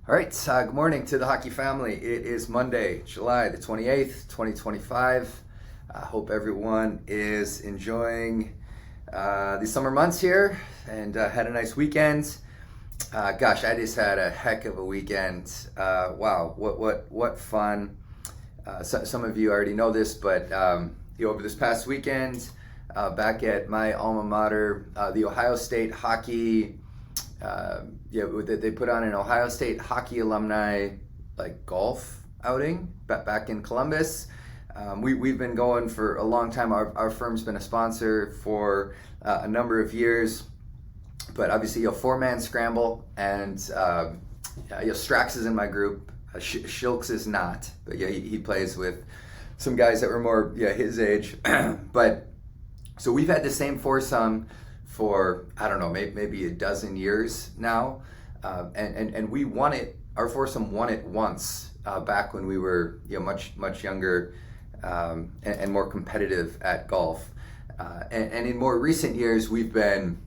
All right, good morning to the hockey family. It is Monday, July the 28th, 2025. I hope everyone is enjoying the summer months here and had a nice weekend. Gosh, I just had a heck of a weekend. Wow, what fun. Some of you already know this, but over this past weekend, back at my alma mater, the Ohio State hockey. They put on an Ohio State hockey alumni golf outing back in Columbus. We've been going for a long time. Our firm's been a sponsor for a number of years, but obviously a 4-man scramble, and Stracks is in my group. Schilks is not, but he plays with some guys that were more his age. But so we've had the same foursome for, I don't know, maybe a dozen years now. And we won it, our foursome won it once back when we were much younger and more competitive at golf. And in more recent years, we've been,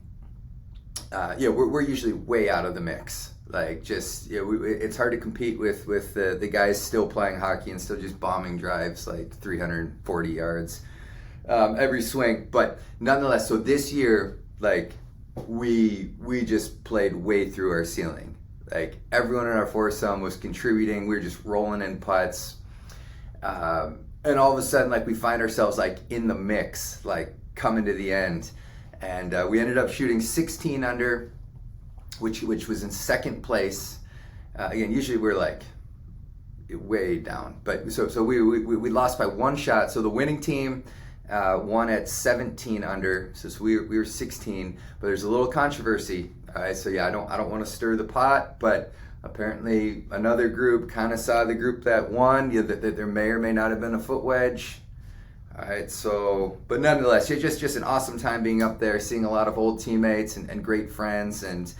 we're usually way out of the mix. It's hard to compete with the guys still playing hockey and still just bombing drives 340 yards every swing. But nonetheless, so this year, we just played way through our ceiling. Everyone in our foursome was contributing. We were just rolling in putts, and all of a sudden, we find ourselves in the mix, coming to the end, and we ended up shooting 16 under, which was in second place. Again, usually we're way down, but so we lost by one shot. So the winning team won at 17 under, so we were 16, but there's a little controversy. All right, so I don't want to stir the pot, but apparently another group kind of saw the group that won, that there may or may not have been a foot wedge. All right, so, but nonetheless, it's just an awesome time being up there, seeing a lot of old teammates and great friends, and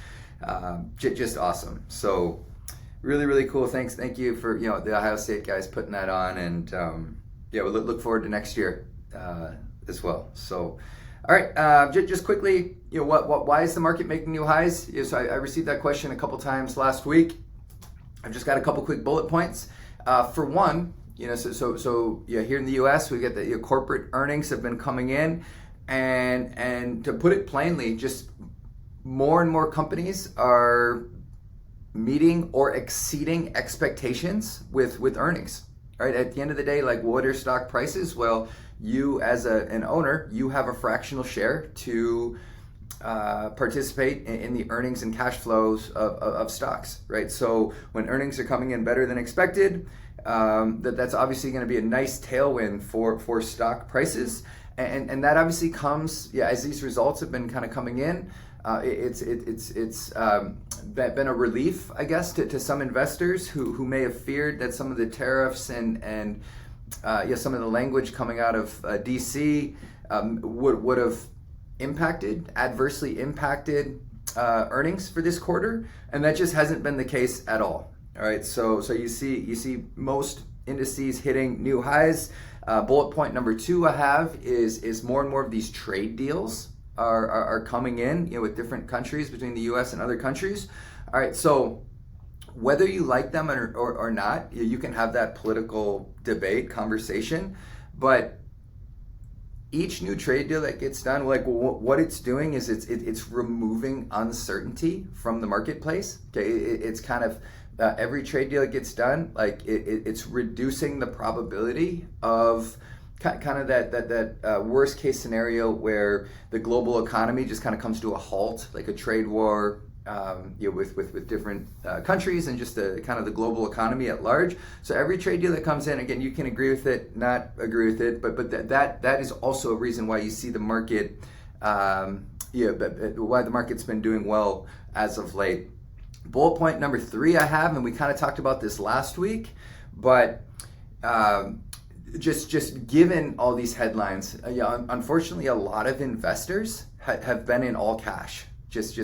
just awesome. So really cool. Thank you for the Ohio State guys putting that on, and we look forward to next year as well. So, all right, just quickly, why is the market making new highs? So I received that question a couple times last week. I've just got a couple quick bullet points. For one, so here in the U.S. we get the corporate earnings have been coming in, and to put it plainly, just more and more companies are meeting or exceeding expectations with earnings. All right, at the end of the day, what are stock prices? Well, you as an owner, you have a fractional share to participate in the earnings and cash flows of stocks, right? So when earnings are coming in better than expected, that's obviously going to be a nice tailwind for stock prices, and that obviously comes as these results have been kind of coming in. It's been a relief, I guess, to some investors who may have feared that some of the tariffs and some of the language coming out of DC would have adversely impacted earnings for this quarter, and that just hasn't been the case at all. All right, so you see most indices hitting new highs. Bullet point number 2 I have is more and more of these trade deals are coming in, with different countries between the U.S. and other countries. All right, so whether you like them or not, you can have that political debate conversation, but each new trade deal that gets done, what it's doing is it's removing uncertainty from the marketplace. Okay, it's kind of every trade deal that gets done, it's reducing the probability of kind of that worst case scenario where the global economy just kind of comes to a halt, like a trade war with different countries and just the kind of the global economy at large. So every trade deal that comes in, again, you can agree with it, not agree with it, but that is also a reason why you see the market, why the market's been doing well as of late. Bullet point number 3 I have, and we kind of talked about this last week, but just given all these headlines, unfortunately, a lot of investors have been in all cash. Just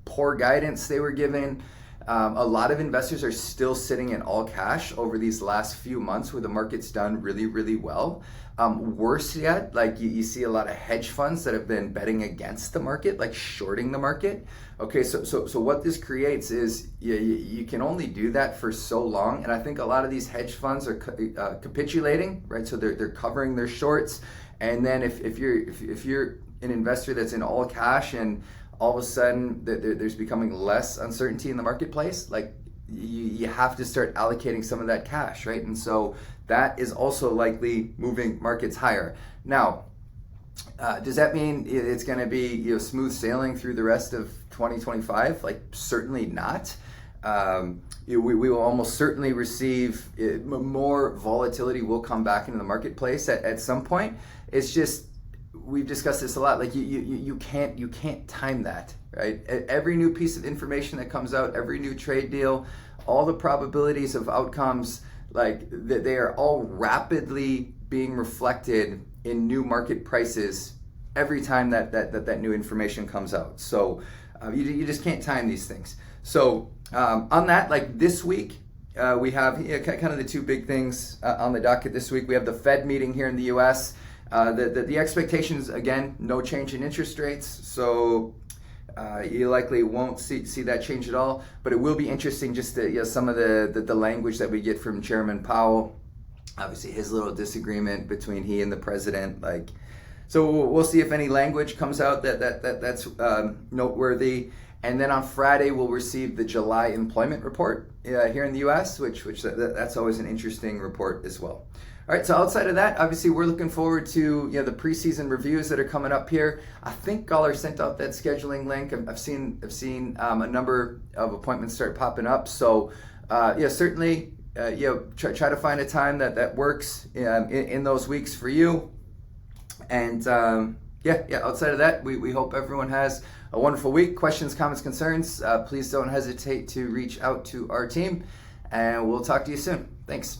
poor guidance they were given, A lot of investors are still sitting in all cash over these last few months where the market's done really, really well. Worse yet, like you see a lot of hedge funds that have been betting against the market, like shorting the market. Okay, so what this creates is you can only do that for so long, and I think a lot of these hedge funds are capitulating, right? So they're covering their shorts, and then if you're an investor that's in all cash and all of a sudden there's becoming less uncertainty in the marketplace, like you have to start allocating some of that cash, right? And so that is also likely moving markets higher. Now, does that mean it's going to be smooth sailing through the rest of 2025? Like, certainly not. We will almost certainly receive more volatility will come back into the marketplace at some point. It's just, we've discussed this a lot. Like you can't time that, right? Every new piece of information that comes out, every new trade deal, all the probabilities of outcomes, like they are all rapidly being reflected in new market prices every time that new information comes out. So you just can't time these things. So on that, like this week, we have kind of the two big things on the docket this week. We have the Fed meeting here in the U.S. The expectations, again, no change in interest rates. So you likely won't see that change at all. But it will be interesting just to, some of the language that we get from Chairman Powell. Obviously, his little disagreement between he and the president. Like, so we'll see if any language comes out that's noteworthy. And then on Friday, we'll receive the July employment report here in the U.S., which that's always an interesting report as well. All right, so outside of that, obviously we're looking forward to the preseason reviews that are coming up here. I think Galler sent out that scheduling link. I've seen a number of appointments start popping up. So certainly try to find a time that works in those weeks for you. And outside of that, we hope everyone has a wonderful week. Questions, comments, concerns, please don't hesitate to reach out to our team, and we'll talk to you soon. Thanks.